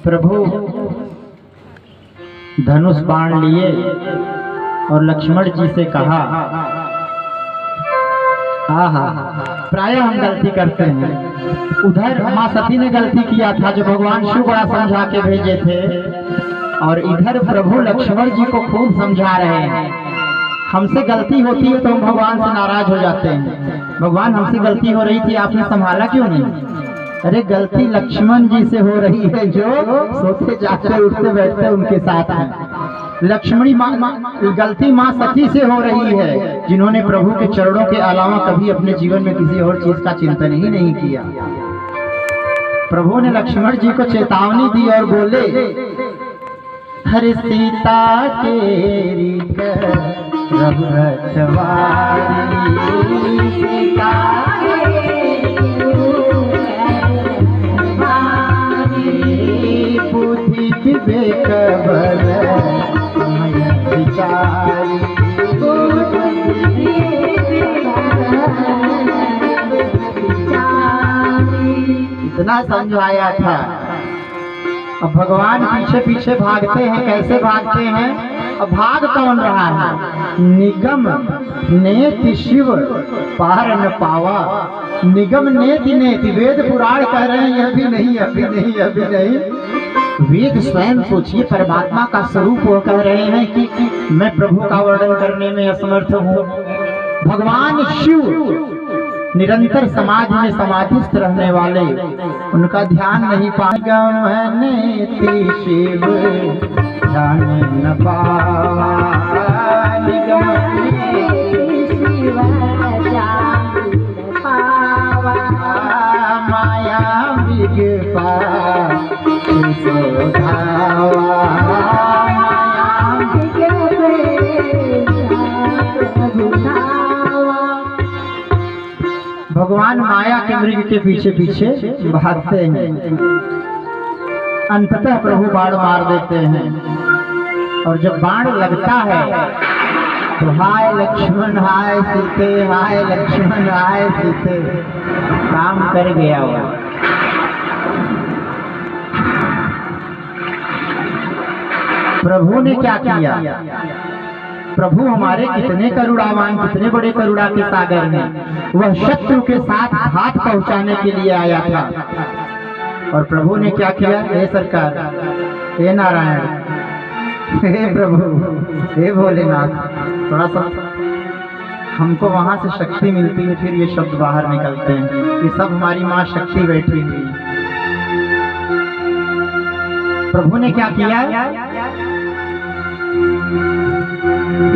प्रभु धनुष बाण लिए और लक्ष्मण जी से कहा, प्रायः हम गलती करते हैं। उधर माँ सती ने गलती किया था जो भगवान शिव बड़ा समझा के भेजे थे, और इधर प्रभु लक्ष्मण जी को खूब समझा रहे हैं। हमसे गलती होती है तो हम भगवान से नाराज हो जाते हैं। भगवान हमसे गलती हो रही थी, आपने संभाला क्यों नहीं? अरे गलती लक्ष्मण जी से हो रही है जो सोते जागते उठते बैठते उनके साथ हैं। लक्ष्मणी गलती माँ सती से हो रही है, जिन्होंने प्रभु के चरणों के अलावा कभी अपने जीवन में किसी और चीज का चिंतन ही नहीं किया। प्रभु ने लक्ष्मण जी को चेतावनी दी और बोले, हरे सीता के बुद्धि बेखबर इतना समझाया था। अब भगवान पीछे पीछे भागते हैं। कैसे भागते हैं? अब भाग कौन रहा है? निगम नेति शिव पार न पावा। निगम नेति नेति, वेद पुराण कह रहे हैं अभी नहीं अभी नहीं अभी नहीं। वेद स्वयं सोचिए, परमात्मा का स्वरूप वो कह रहे हैं कि मैं प्रभु का वर्णन करने में असमर्थ हूँ। भगवान शिव निरंतर समाज में समाधिस्थ रहने वाले, उनका ध्यान नहीं पाएगा। मैंने शिव ध्यान न पावा, माया विगपा भगवान माया के मृग के पीछे पीछे भागते हैं। अंततः प्रभु बाण मार देते हैं, और जब बाण लगता है तो हाय लक्ष्मण हाय सीते, हाय लक्ष्मण हाय सीते, काम कर गया वो। प्रभु ने क्या किया? प्रभु हमारे कितने करुणावान, कितने बड़े करुणा के सागर हैं। वह शत्रु के साथ हाथ पहुंचाने के लिए आया था, और प्रभु ने क्या किया? हे सरकार, हे नारायण, हे प्रभु, हे भोलेनाथ, थोड़ा सा हमको वहां से शक्ति मिलती है, फिर ये शब्द बाहर निकलते हैं। ये सब हमारी माँ शक्ति बैठी हुई। प्रभु ने क्या किया?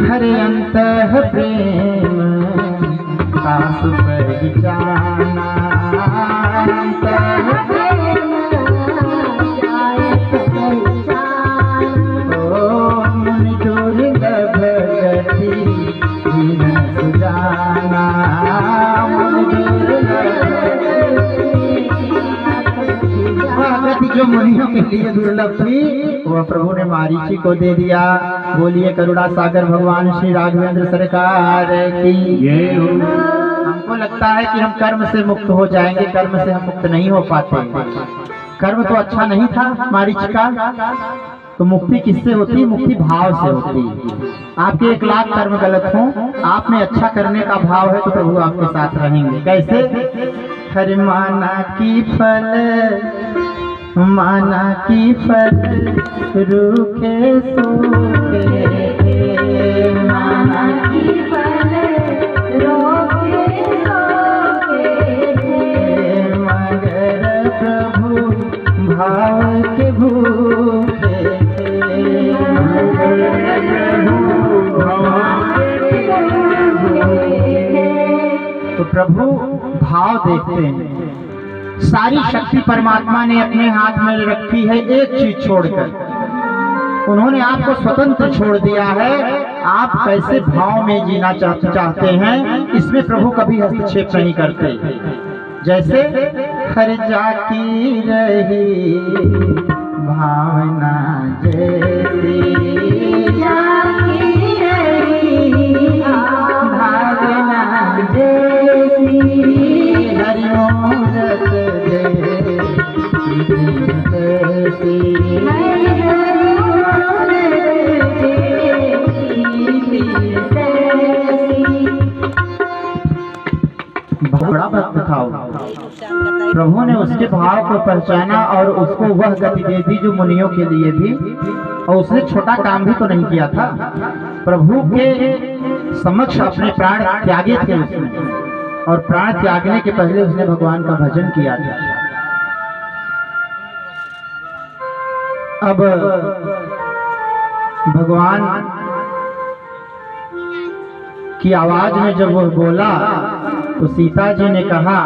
हरे अंतः प्रेम सासु परिजाना, अंतः प्रेम ओम दुर्लभ गति दीन सुजाना, जो मुनियों के लिए दुर्लभ थी वह प्रभु ने मारीची को दे दिया। बोलिए करुणा सागर भगवान श्री राघवेंद्र सरकार की। हमको लगता है कि हम कर्म से मुक्त हो जाएंगे, कर्म से हम मुक्त नहीं हो पाते। कर्म तो अच्छा नहीं था मारीच का, तो मुक्ति किससे होती? मुक्ति भाव से होती। आपके 1 लाख कर्म गलत हों, आप में अच्छा करने का भाव है तो प्रभु आपके साथ रहेंगे। कैसे? हरि माना की फल रूखे सूखे, माना की फल रूखे सूखे, मगर प्रभु भाव के भूखे तो प्रभु भाव देखते हैं। सारी शक्ति परमात्मा ने अपने हाथ में रखी है, एक चीज छोड़कर। उन्होंने आपको स्वतंत्र छोड़ दिया है। आप कैसे भाव में जीना चाहते हैं, इसमें प्रभु कभी हस्तक्षेप नहीं करते। जैसे हर जाती रही भावना जैसी, जाती रही भावना जैसी, बड़ा भक्त था वो। प्रभु ने उसके भाव को पहचाना और उसको वह गति दे दी जो मुनियों के लिए भी, और उसने छोटा काम भी तो नहीं किया था, प्रभु के समक्ष अपने प्राण त्यागे थे उसने, और प्राण त्यागने के पहले उसने भगवान का भजन किया था। अब भगवान की आवाज में जब वो बोला तो सीता जी ने कहा,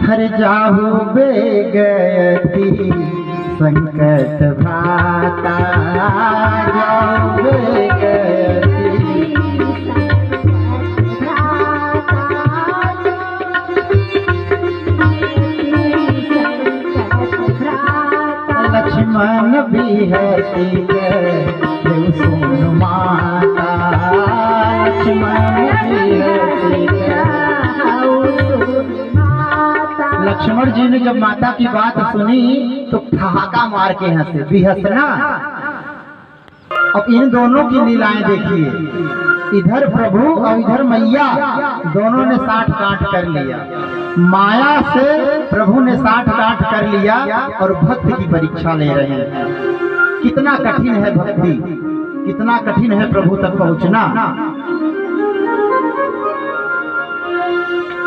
हर जाहु बेगति संकट भ्राता, जाहु बेगति लक्ष्मण भी है देव सुन माता, लक्ष्मण भी है। लक्ष्मण जी ने जब माता की बात सुनी तो ठहाका मार के हंसे, भी हंसना। अब इन दोनों की लीलाएं देखिए, इधर प्रभु और इधर मैया, दोनों ने साठ काट कर लिया। माया से प्रभु ने साठ काट कर लिया और भक्त की परीक्षा ले रहे हैं। कितना कठिन है भक्ति, कितना कठिन है प्रभु तक पहुंचना।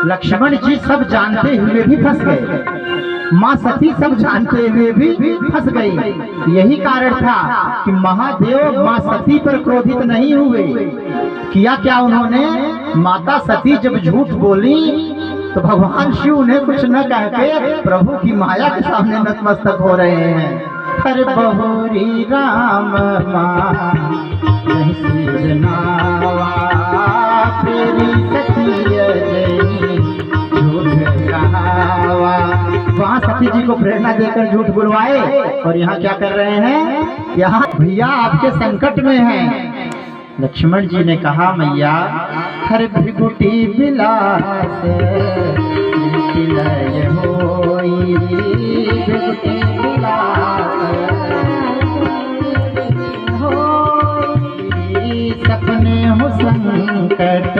लक्ष्मण जी सब जानते हुए भी फंस गए, माँ सती सब जानते हुए भी फंस गई। यही कारण था कि महादेव माँ सती पर क्रोधित नहीं हुए। किया क्या उन्होंने, माता सती जब झूठ बोली तो भगवान शिव ने कुछ न कह के प्रभु की माया के सामने नतमस्तक हो रहे हैं। हर बहुरी राम माँ नावा, फेरी सती वहाँ सती जी को प्रेरणा देकर झूठ बुलवाए, और यहाँ क्या कर रहे हैं, यहाँ भैया आपके संकट में हैं। लक्ष्मण जी ने कहा, मैया हर भृगुटी बिलास होई, भृगुटी बिलास होई, सपने हो संकट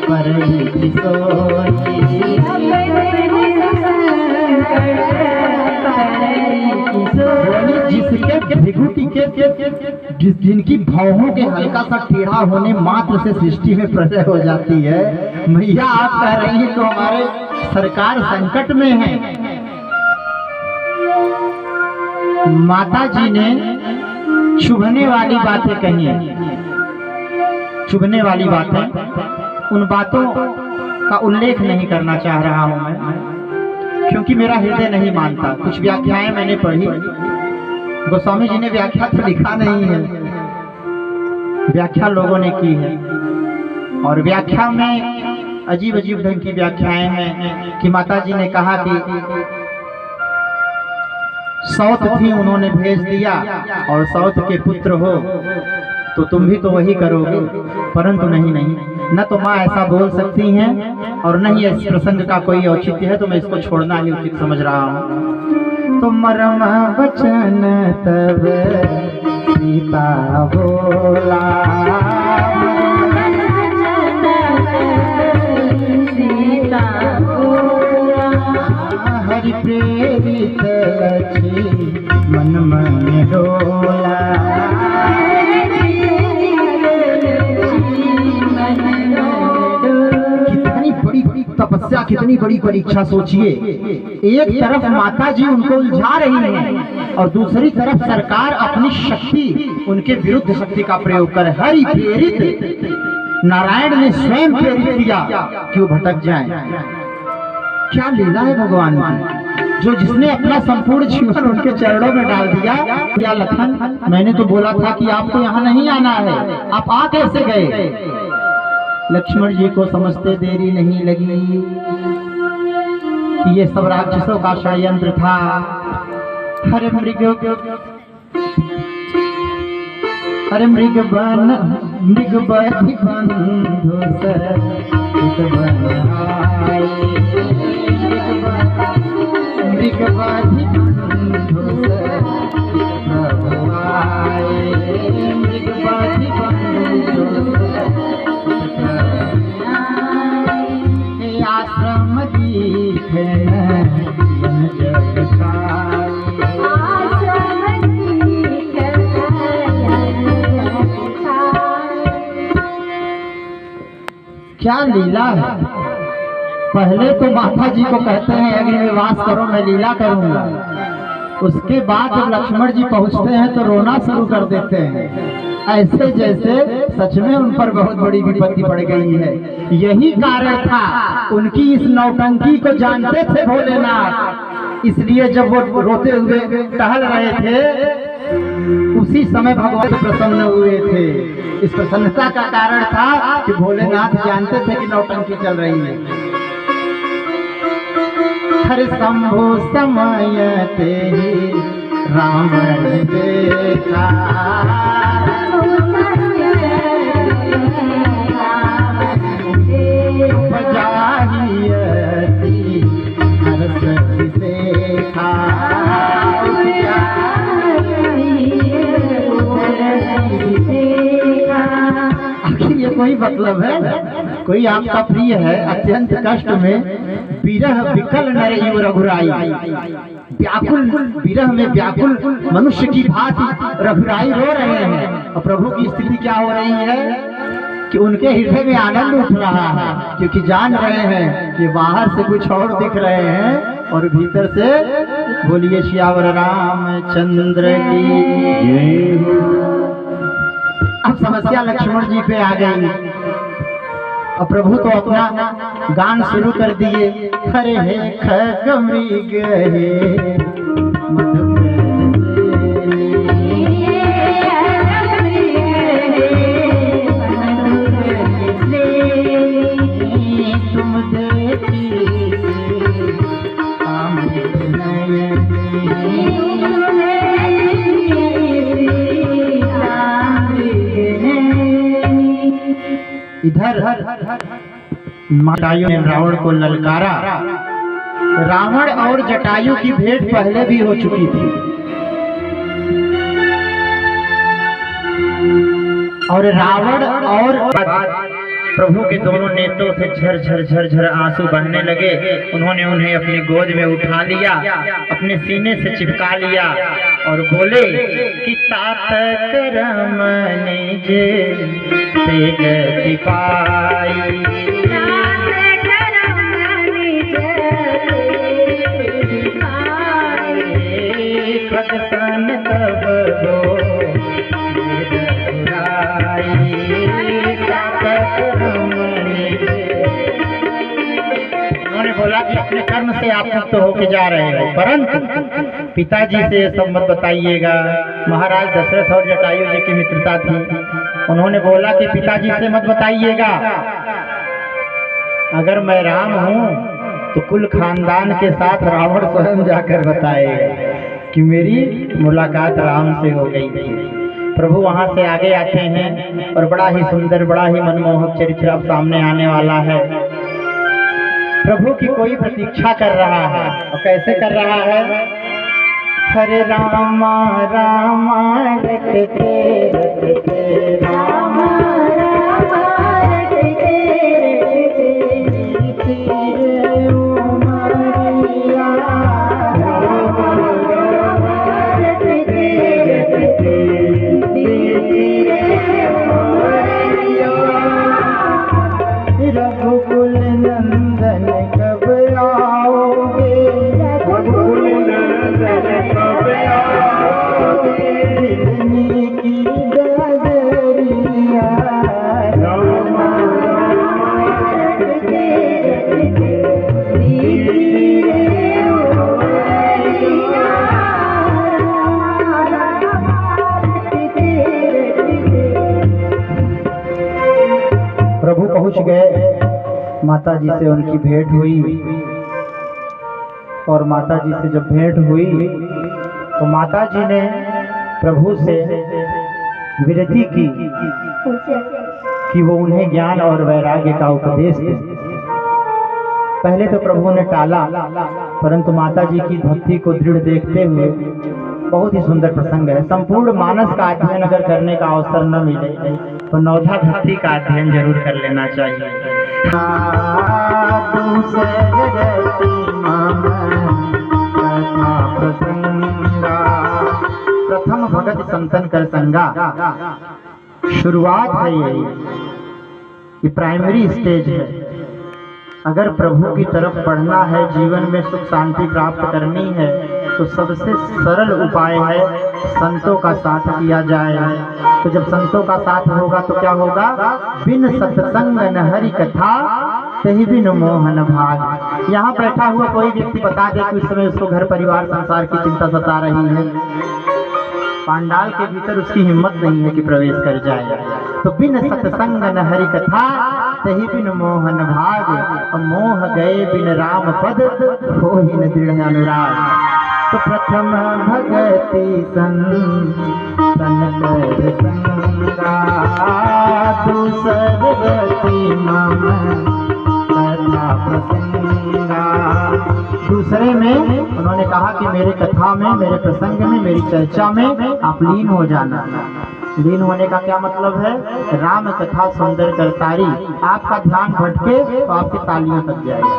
पर जिसके भृगुटी के जिनकी भौहों के हल्का सा टेढ़ा होने मात्र से सृष्टि में प्रलय हो जाती है। मैया आप कह रही हैं तो हमारे सरकार संकट में है। माता जी ने चुभने वाली बातें कही, चुभने वाली बातें, उन बातों का उल्लेख नहीं करना चाह रहा हूं मैं, क्योंकि मेरा हृदय नहीं मानता। कुछ व्याख्याएं मैंने पढ़ी, गोस्वामी जी ने व्याख्या तो लिखा नहीं है, व्याख्या लोगों ने की है, और व्याख्या में अजीब अजीब ढंग की व्याख्याएं हैं कि माता जी ने कहा कि सौत थी, उन्होंने भेज दिया, और सौत के पुत्र हो तो तुम भी तो वही करोगे, परंतु नहीं नहीं, न तो माँ ऐसा बोल सकती हैं और न ही इस प्रसंग का कोई औचित्य है, तो मैं इसको छोड़ना ही उचित समझ रहा हूँ। तो मरम बचन तब सीता बोला, हरि प्रेरित मन मन डोला, कितनी बड़ी तपस्या, कितनी बड़ी परीक्षा सोचिए। एक तरफ माता जी उनको उलझा रही हैं और दूसरी तरफ सरकार अपनी शक्ति, उनके विरुद्ध शक्ति का प्रयोग कर, हरि प्रेरित, नारायण ने स्वयं प्रेरित किया कि वो भटक जाए। क्या लीला है भगवान की, जो जिसने अपना संपूर्ण जीवन उनके चरणों में डाल दिया। क्या लखन, मैंने तो बोला था कि आपको यहाँ नहीं आना है, आप आ कैसे गए? लक्ष्मण जी को समझते देरी नहीं लगी कि ये सब राक्षसों का षड्यंत्र था। हरे मृग बधि बंधु मृग बधि बंधु आश्रम दीखे नयन जल खाए। क्या लीला है। पहले तो माता जी को कहते हैं अग्निवास करो, मैं लीला करूंगा। उसके बाद जब लक्ष्मण जी पहुंचते हैं तो रोना शुरू कर देते हैं, ऐसे जैसे सच में उन पर बहुत बड़ी विपत्ति पड़ गई है। यही कारण था, उनकी इस नौटंकी को जानते थे भोलेनाथ, इसलिए जब वो रोते हुए टहल रहे थे उसी समय भगवान प्रसन्न हुए थे। इस प्रसन्नता का कारण था कि भोलेनाथ जानते थे कि नौटंकी चल रही है। हर शंभु समय ते ही रावण देखा, बजाहियती हर्ष देखा। आखिर ये कोई मतलब है? कोई आपका प्रिय है अत्यंत कष्ट में, विरह विकल नर युव रघुराई, व्याकुल विरह में व्याकुल मनुष्य की भांति रघुराई रो रहे हैं। और प्रभु की स्थिति क्या हो रही है कि उनके हृदय में आनंद उठ रहा है, क्योंकि जान रहे हैं कि बाहर से कुछ और दिख रहे हैं और भीतर से बोलिए श्यावर रामचंद्र की जय। अब समस्या लक्ष्मण जी पे आ गई और प्रभु तो अपना गान शुरू कर दिए। हरे हे खगमृग हे तुम देखी इधर जटायु ने रावण को ललकारा। रावण और जटायु की भेंट पहले भी हो चुकी थी और रावण और प्रभु के दोनों नेत्रों से झर झर झर आंसू बहने लगे। उन्होंने उन्हें अपनी गोद में उठा लिया, अपने सीने से चिपका लिया और बोले कि तात करम निज ते गति पाई, खगसन तब हो उन्होंने बोला कि अपने कर्म से आप मुक्त होके जा रहे हो, परंतु पिताजी से सब मत बताइएगा। महाराज दशरथ और जटायु जी की मित्रता थी। उन्होंने बोला कि पिताजी से मत बताइएगा, अगर मैं राम हूँ तो कुल खानदान के साथ रावण स्वयं जाकर बताएगा कि मेरी मुलाकात राम से हो गई थी। प्रभु वहां से आगे आते हैं और बड़ा ही सुंदर, बड़ा ही मनमोहक चरित्र अब सामने आने वाला है। प्रभु की कोई प्रतीक्षा कर रहा है और कैसे कर रहा है? हरे रामा रामा रटते रटते रामा रामा रटते रटते उमरिया रघुकुल नंदन कब आओगे, रघुकुल नंदन कब आओगे, दिल्ली की डगरिया रामा रटते रटते धीरे उमरिया रटते रटते। प्रभु पहुंच गए। माता जी से उनकी भेंट हुई और माता जी से जब भेंट हुई तो माता जी ने प्रभु से विनती की कि वो उन्हें ज्ञान और वैराग्य का उपदेश दे। पहले तो प्रभु ने टाला, परंतु माता जी की भक्ति को दृढ़ देखते हुए बहुत ही सुंदर प्रसंग है। संपूर्ण मानस का अध्ययन अगर करने का अवसर न मिले तो नवधा भक्ति का अध्ययन जरूर कर लेना चाहिए। दूसरती मम कथा प्रसंगा। प्रथम भगत संतन कर संगा, शुरुआत है ये प्राइमरी स्टेज है। अगर प्रभु की तरफ बढ़ना है, जीवन में सुख शांति प्राप्त करनी है, तो सबसे सरल उपाय है संतों का साथ किया जाए। तो जब संतों का साथ होगा तो क्या होगा? बिन सत्संग न हरि कथा तहि बिन मोहन भाग। यहाँ बैठा हुआ कोई व्यक्ति बता दे कि उस समय उसको घर परिवार संसार की चिंता सता रही है, पांडाल के भीतर उसकी हिम्मत नहीं है कि प्रवेश कर जाए। तो बिन सत्संग न हरि कथा तहि बिन मोहन भाग, मोह गए बिन राम पद होहि न दृढ़ अनुराग। तो प्रथम भगति संतन कर संगा, दूसरती मम कथा प्रसंगा। दूसरे में उन्होंने कहा कि मेरे कथा में, मेरे प्रसंग में, मेरी चर्चा में आप लीन हो जाना। लीन होने का क्या मतलब है? राम कथा सुंदर करतारी, आपका ध्यान भटके तो आपकी तालियों तक जाएगा।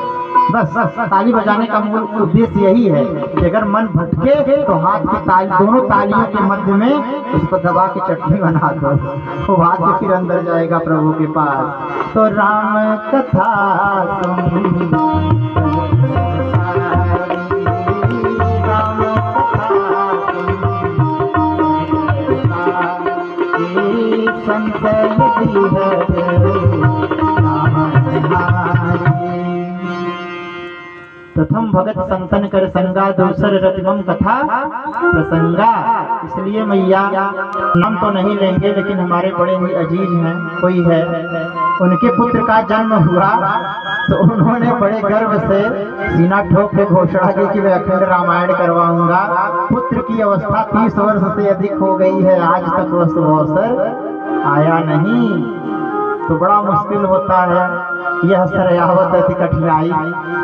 बस ताली बजाने का मूल उद्देश्य यही है कि अगर मन भटके तो हाथ की ताली, दोनों तालियों के मध्य में उसको दबा के चटनी बना दो, तो हाथ के फिर अंदर जाएगा प्रभु के पास। तो राम कथा सुन प्रथम भगत संतन कर संगा, दूसर रतिमम कथा प्रसंगा। इसलिए मैया नाम तो नहीं लेंगे, लेकिन हमारे बड़े ही अजीज हैं, कोई है, उनके पुत्र का जन्म हुआ तो उन्होंने बड़े गर्व से सीना ठोक के घोषणा की कि मैं अखंड रामायण करवाऊंगा। पुत्र की अवस्था 30 वर्ष से अधिक हो गई है, आज तक वह शुभ अवसर आया नहीं। तो बड़ा मुश्किल होता है, यह सरयावत अति कठिनाई,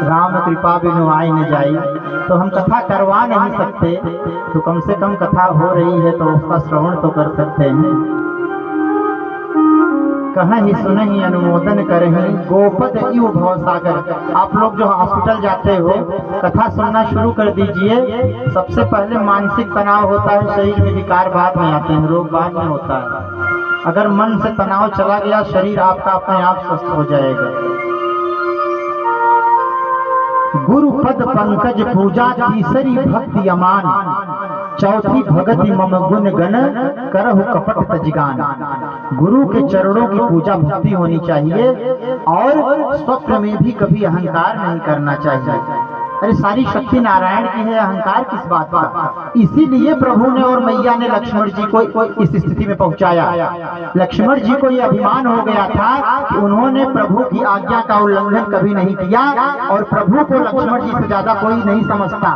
राम कृपा बिनु आई न जाई। तो हम कथा करवा नहीं सकते, तो कम से कम कथा हो रही है तो उसका श्रवण तो कर सकते हैं। कहीं सुनहि अनुमोदन करहि, गोपद इव भवसागर। आप लोग जो हॉस्पिटल जाते हो, कथा सुनना शुरू कर दीजिए। सबसे पहले मानसिक तनाव होता है, शरीर में विकार बाद में आते हैं, रोग बाद में होता है। अगर मन से तनाव चला गया, शरीर आपका अपने आप स्वस्थ हो जाएगा। गुरु पद पंकज पूजा, तीसरी भक्ति अमान, चौथी भगति मम गुण गण करहु कपट तजिगान। गुरु के चरणों की पूजा भक्ति होनी चाहिए और स्वप्न में भी कभी अहंकार नहीं करना चाहिए। अरे सारी शक्ति नारायण की है, अहंकार किस बात का? इसीलिए प्रभु ने और मैया ने लक्ष्मण जी को इस स्थिति में पहुंचाया। लक्ष्मण जी को यह अभिमान हो गया था कि उन्होंने प्रभु की आज्ञा का उल्लंघन कभी नहीं किया, और प्रभु को लक्ष्मण जी से ज्यादा कोई नहीं समझता।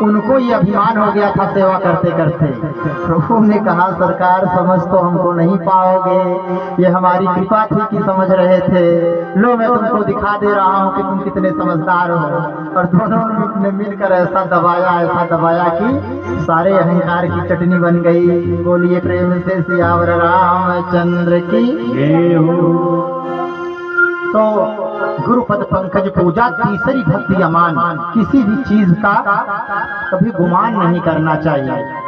उनको ये अभिमान हो गया था सेवा करते करते। प्रभु ने कहा, सरकार समझ तो हमको नहीं पाओगे, ये हमारी कृपा थी कि समझ रहे थे। लो मैं तुमको दिखा दे रहा हूँ कि तुम कितने समझदार हो। और दोनों ने मिलकर ऐसा दबाया कि सारे अहंकार की चटनी बन गई। बोलिए प्रेम से सियावर रामचंद्र की जय हो। तो गुरुपद पंकज पूजा, तीसरी भक्ति अमान, किसी भी चीज का कभी गुमान नहीं करना चाहिए।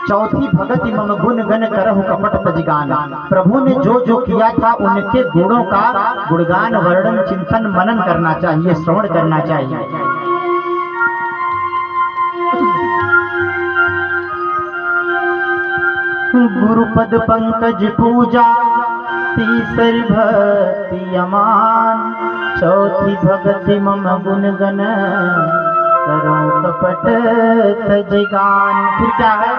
चौथी भगति मम गुण गण करहु कपट तजिगान। प्रभु ने जो जो किया था उनके गुणों का गुणगान, वर्णन, चिंतन, मनन करना चाहिए, श्रवण करना चाहिए। गुरुपद पंकज पूजा, तीसरी भक्ति अमान, चौथी भगति मम गुण गण करहु कपट तजिगान। फिर क्या है?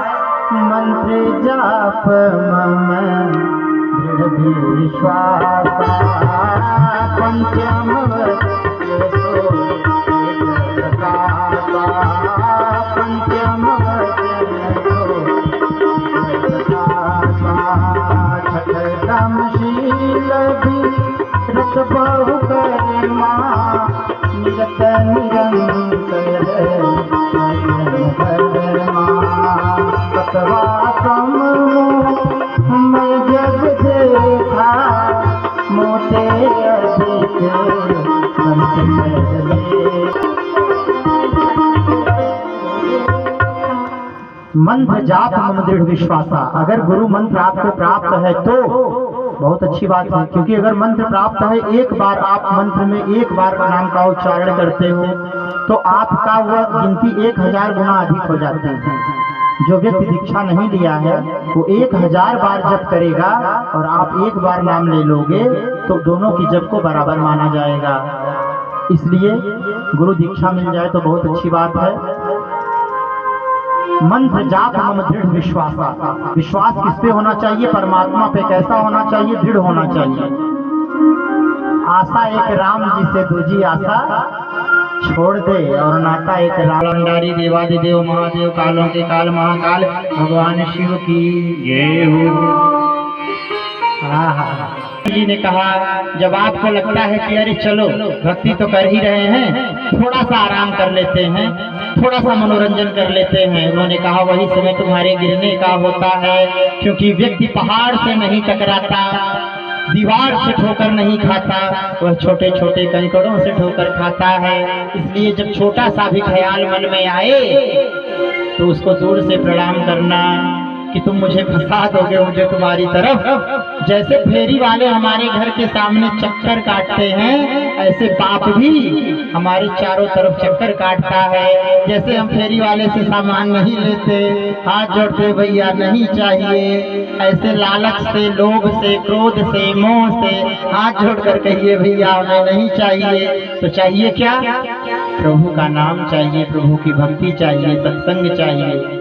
मंत्र जाप मम दृढ़ विश्वासा, पंचम छठमशील रत बहु करमा, निरत निरंतर मैं जग देखा मोटे अधिक मंत्र जाप मम दृढ़ विश्वासा। अगर गुरु मंत्र आपको प्राप्त है तो बहुत अच्छी बात है, क्योंकि अगर मंत्र प्राप्त है, एक बार आप मंत्र में एक बार नाम का उच्चारण करते हो तो आपका वह गिनती 1000 गुना अधिक हो जाती है। जो व्यक्ति दीक्षा नहीं लिया है वो 1000 बार जप करेगा और आप एक बार नाम ले लोगे तो दोनों की जप को बराबर माना जाएगा। इसलिए गुरु दीक्षा मिल जाए तो बहुत अच्छी बात है। मंत्र जाप मम दृढ़ विश्वासा। विश्वास किस पे होना चाहिए? परमात्मा पे। कैसा होना चाहिए? दृढ़ होना चाहिए। आशा एक राम जी से दूजी आशा छोड़ दे, और नाता एक रामंडारी देवादिदेव महादेव कालों के काल महाकाल भगवान शिव की जय हो। जी ने कहा, जब आपको लगता है कि अरे चलो भक्ति तो कर ही रहे हैं, थोड़ा सा आराम कर लेते हैं, थोड़ा सा मनोरंजन कर लेते हैं, उन्होंने कहा वही समय तुम्हारे गिरने का होता है। क्योंकि व्यक्ति पहाड़ से नहीं टकराता, दीवार से ठोकर नहीं खाता, वह छोटे छोटे कंकड़ों से ठोकर खाता है। इसलिए जब छोटा सा भी ख्याल मन में आए तो उसको दूर से प्रणाम करना कि तुम मुझे फंसा दोगे मुझे तुम्हारी तरफ। जैसे फेरी वाले हमारे घर के सामने चक्कर काटते हैं, ऐसे पाप भी हमारे चारों तरफ चक्कर काटता है। जैसे हम फेरी वाले से सामान नहीं लेते, हाथ जोड़ते भैया नहीं चाहिए, ऐसे लालच से, लोभ से, क्रोध से, मोह से हाथ जोड़कर कहिए भैया हमें नहीं चाहिए। तो चाहिए क्या? प्रभु का नाम चाहिए, प्रभु की भक्ति चाहिए, सत्संग चाहिए।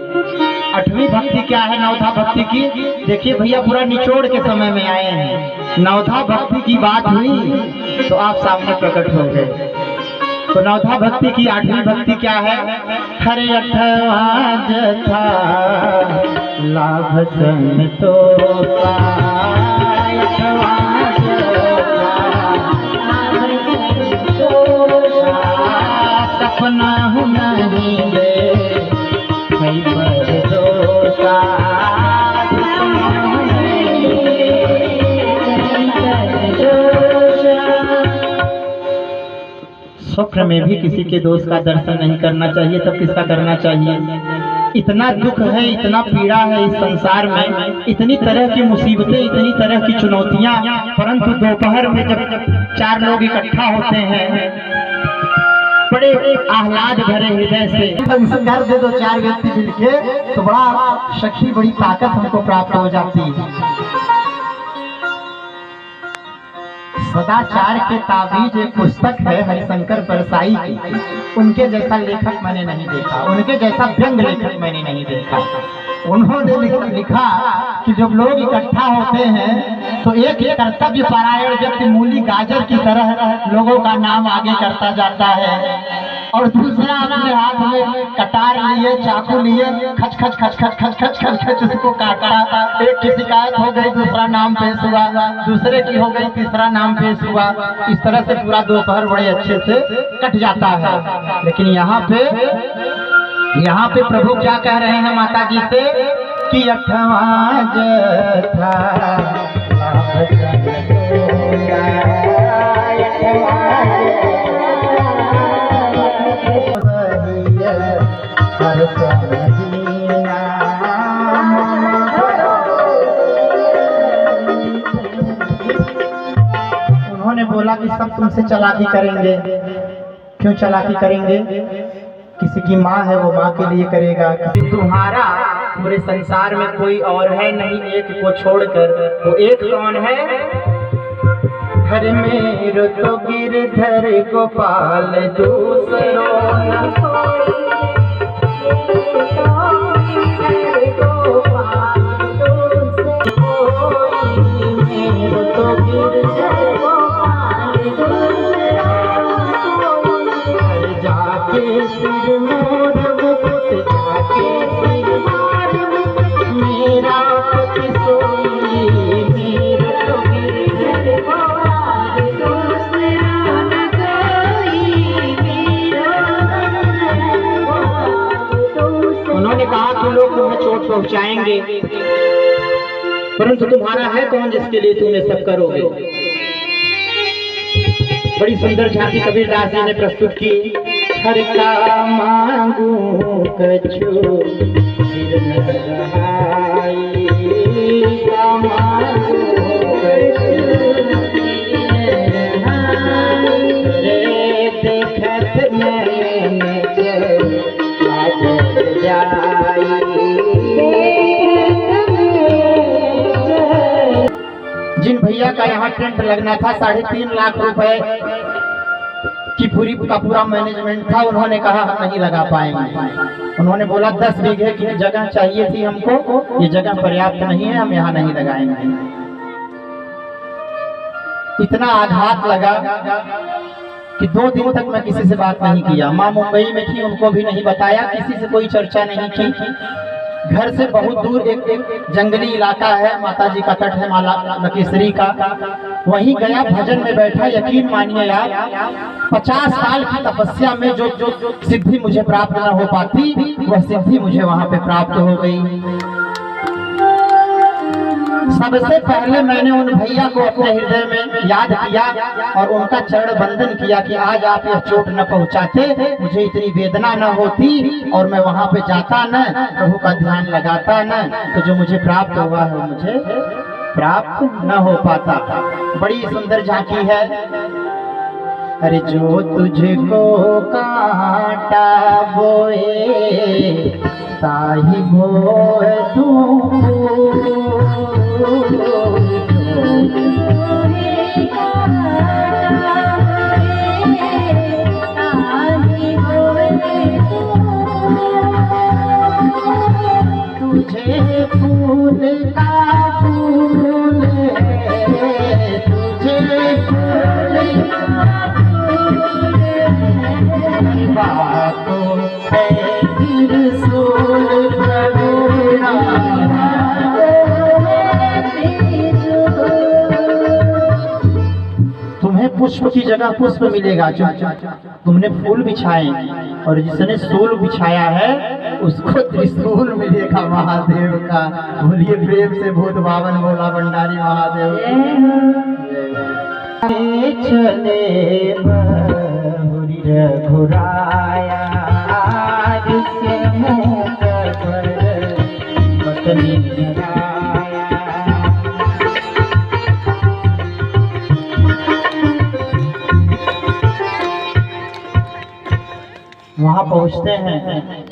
8वीं भक्ति क्या है? नवधा भक्ति की। देखिए भैया पूरा निचोड़ के समय में आए हैं। नवधा भक्ति की बात हुई तो आप सामने प्रकट हो गए। तो नवधा भक्ति की 8वीं भक्ति क्या है? हरे 8वां जथा लाभ संतोषा, 8वां जथा सपना हूँ नहीं दे स्वप्न में भी किसी के दोस्त का दर्शन नहीं करना चाहिए, तब किसका करना चाहिए? इतना दुख है, इतना पीड़ा है इस संसार में, इतनी तरह की मुसीबतें, इतनी तरह की चुनौतियां, परंतु दोपहर में जब 4 लोग इकट्ठा होते हैं बड़े आह्लाद भरे हृदय से घर दे दो 4 व्यक्ति मिलके तो बड़ा शक्ति, बड़ी ताकत हमको प्राप्त हो जाती है। सदाचार के ताबीज एक पुस्तक है हरिशंकर परसाई की। उनके जैसा लेखक मैंने नहीं देखा, उनके जैसा व्यंग लेखक मैंने नहीं देखा। उन्होंने लिखा कि जब लोग इकट्ठा होते हैं तो एक कर्तव्य परायण व्यक्ति मूली गाजर की तरह लोगों का नाम आगे करता जाता है, और दूसरा अपने हाथ में कटार लिए, चाकू लिए, खच खच खच खच खच खच खच खच उसको काटा। एक की शिकायत हो गई, दूसरा नाम पेश हुआ, दूसरे की हो गई, तीसरा नाम पेश हुआ। इस तरह से पूरा दोपहर बड़े अच्छे से कट जाता है। लेकिन यहाँ पे प्रभु क्या कह रहे हैं माता जी से कि 8वां जथा उन्होंने बोला कि सब तुमसे चालाकी करेंगे। क्यों चालाकी करेंगे? किसी की माँ है वो माँ के लिए करेगा। तुम्हारा पूरे संसार में कोई और है नहीं एक को छोड़कर। वो एक कौन है? हर मेरो तो गिरधर गोपाल दूसरो न कोई, मेरो तो गिरधर गोपाल जाके सिर मोर मुकुट, जाके सिर मोर मुकुट, मेरा पति सोई, मेरा तो गिरधर गोपाल दूसरा न कोई, मेरा उन्होंने कहा कि लोग तुम्हें चोट पहुंचाएंगे, परंतु तुम्हारा है कौन जिसके लिए तुम ये सब करोगे? बड़ी सुंदर झांकी कबीरदास जी ने प्रस्तुत की। हर का मांगू कछु फिर न रहाई, का मांगू कछु रे देखत नैन जाई। जिन भैया का यहाँ टेंट लगना था 3.5 लाख रुपए की पूरी का पूरा मैनेजमेंट था, उन्होंने कहा हम नहीं लगा पाएंगे। उन्होंने बोला 10 बीघे की जगह चाहिए थी हमको, ये जगह पर्याप्त नहीं है, हम यहाँ नहीं लगाएंगे। इतना आघात लगा कि 2 दिन तक मैं किसी से बात नहीं किया। माँ मुंबई में थी, उनको भी नहीं बताया, किसी से कोई चर्चा नहीं की। घर से बहुत दूर एक जंगली इलाका है, माताजी का तट है माला लकेश्वरी का, वहीं गया, भजन में बैठा। यकीन मानिए यार, 50 साल की तपस्या में जो सिद्धि मुझे प्राप्त न हो पाती, वह सिद्धि मुझे वहां पे प्राप्त हो गई। सबसे पहले मैंने उन भैया को अपने हृदय में याद किया और उनका चरण बंदन किया कि आज आप यह चोट न पहुंचाते, मुझे इतनी वेदना न होती और मैं वहां पे जाता न, प्रभु का ध्यान लगाता न, तो जो मुझे प्राप्त हुआ है मुझे प्राप्त न हो पाता। बड़ी सुंदर झांकी है। अरे जो तुझको कांटा बोए ताही बोए तू, तुझे फूल का फूल है, तुझे फूल का बातों है त्रिशूल प्रभुरा। तुम्हें पुष्प की जगह पुष्प मिलेगा, जो तुमने फूल बिछाए, और जिसने सूल बिछाया है उसको त्रिशूल मिलेगा महादेव का। बोलिए प्रेम से भूत बावन भोला भंडारी महादेव। चले घुराया जिससे मुँह पर मतली वहां पहुंचते हैं।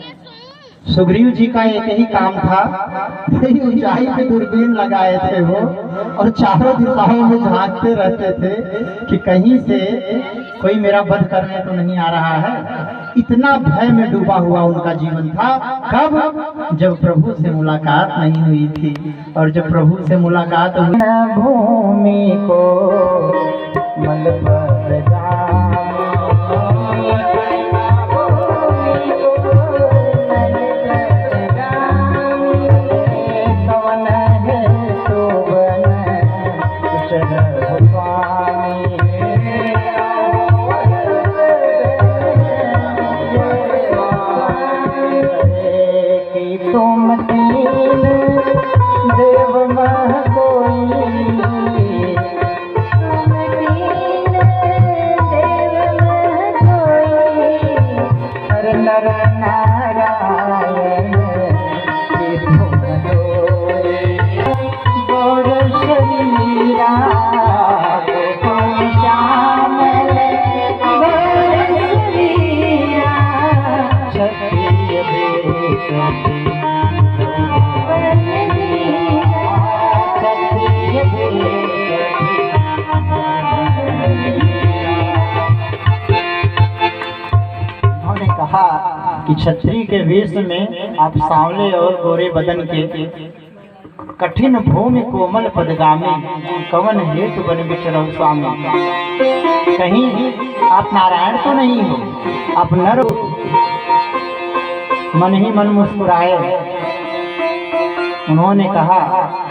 सुग्रीव जी का एक ही काम था, बड़ी ऊंचाई पे दूरबीन लगाए थे वो, और चारों दिशाओं में झांकते रहते थे कि कहीं से कोई मेरा वध करने तो नहीं आ रहा है। इतना भय में डूबा हुआ उनका जीवन था। कब? जब प्रभु से मुलाकात नहीं हुई थी। और जब प्रभु से मुलाकात हुई, भूमि को मल पर कि क्षत्रिय के वेश में आप सांवले और गोरे बदन के, कठिन भूमि कोमल पदगामी, कवन हेतु बन विचरौ स्वामी। कहीं आप नारायण तो नहीं हो, आप नर। मन ही मन मुस्कुराए। उन्होंने कहा,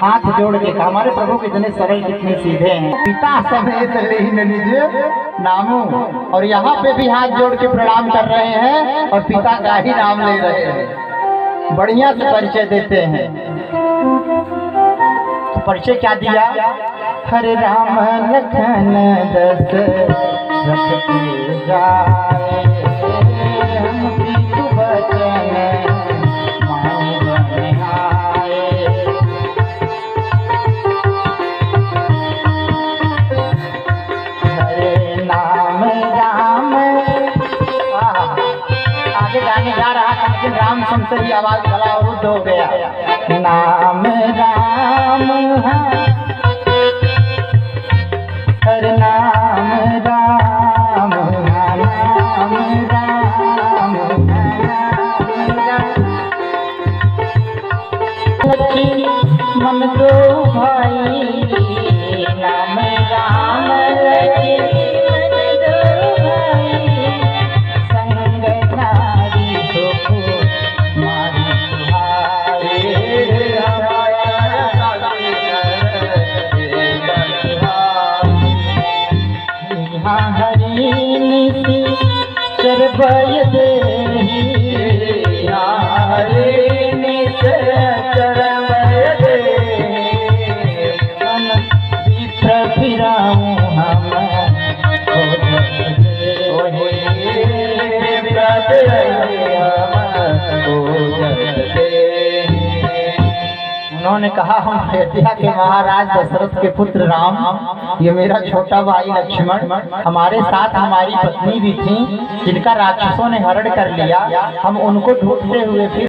हाथ जोड़ के कहा, हमारे प्रभु कितने सरल कितने सीधे हैं। पिता समेत लेहिन निज नामो, और यहाँ पे भी हाथ जोड़ के प्रणाम कर रहे हैं और पिता का ही नाम ले रहे हैं। बढ़िया से परिचय देते हैं। तो परिचय क्या दिया? हरे राम लखन दशरथ जाए हम पीतु बचन मान बन आए। हरे नाम राम आगे गाने जा रहा था लेकिन राम सुनते ही आवाज गला अवरुद्ध हो गया। नाम राम हर नाम राम नाम राम मन दो भाई नाम राम मन दो भाई संग नारी सुख मारी हरि निधि चरबय देहि हरि निधि चरबय देहि मन विप्र फिराऊं हम खोजत उन्होंने कहा हम अयोध्या के महाराज दशरथ के पुत्र राम, ये मेरा छोटा भाई लक्ष्मण, हमारे साथ हमारी पत्नी भी थी जिनका राक्षसों ने हरण कर लिया। हम उनको ढूंढते हुए फिर